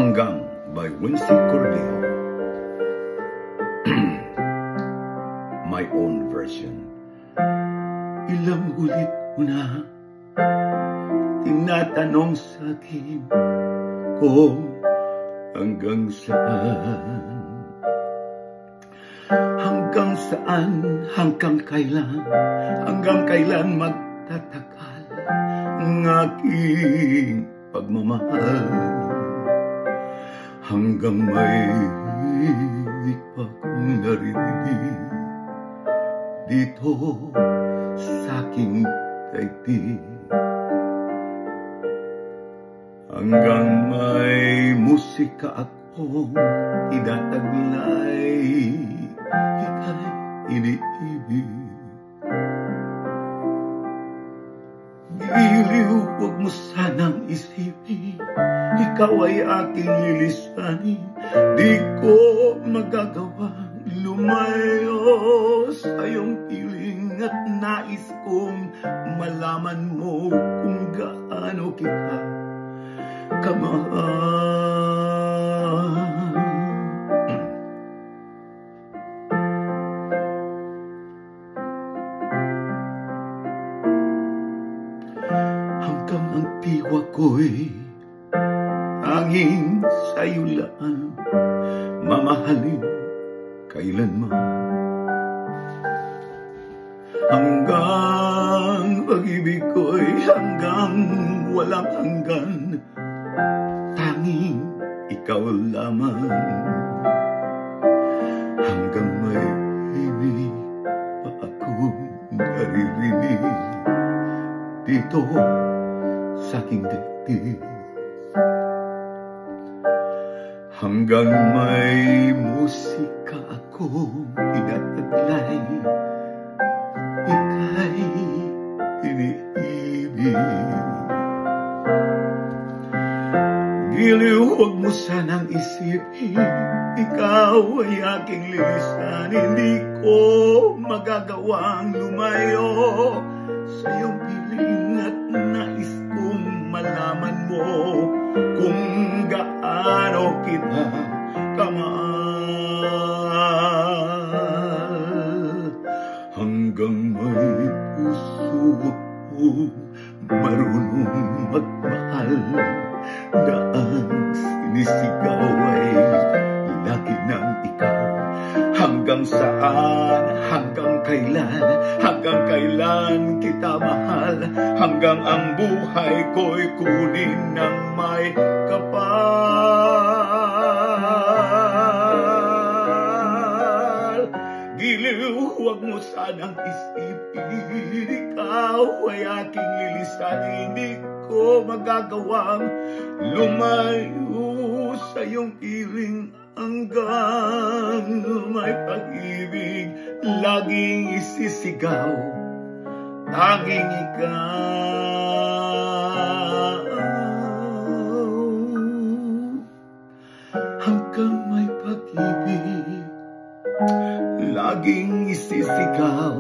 Hanggang by Wincy Cordejo. My own version. Ilang ulit mo na tinatanong sa akin kung hanggang saan. Hanggang saan, hanggang kailan magtatagal ang aking pagmamahal. Hanggang may hihigit pa kong naririnig dito sa aking daigdig. Hanggang may musika akong tinataglay, ika'y iniibig. Giliw, huwag mo sanang isipin, ikaw ay aking lilisanin. Di ko magagawang lumayo sa iyong piling at nais kong malaman mo kung gaano kita kamahal. Hanggang ang diwa ko'y tanging sa'yo lang mamahalin kailanman. Hanggang pag-ibig ko'y hanggang walang hanggan, tanging ikaw lamang. Hanggang may himig pa akong naririnig dito sa aking daigdig. Hanggang may musika akong tinataglay, ika'y iniibig. Giliw, huwag mo sanang isipin, ikaw ay aking lilisanin. Hindi ko magagawang lumayo sa iyong piling at nais kong malaman mo kung gaano kita kamahal. Hanggang may puso akong marunong magmahal, na ang sinisigaw ay lagi ng ikaw. Hanggang saan, hanggang kailan kita mahal. Hanggang ang buhay ko'y kunin ng may kapal. Giliw, huwag mo sanang isipin, ikaw ay aking lilisanin. Hindi ko magagawang lumayo sa iyong piling hanggang may pag-ibig laging isisigaw, tanging ikaw. Hanggang may pag-ibig laging isisigaw,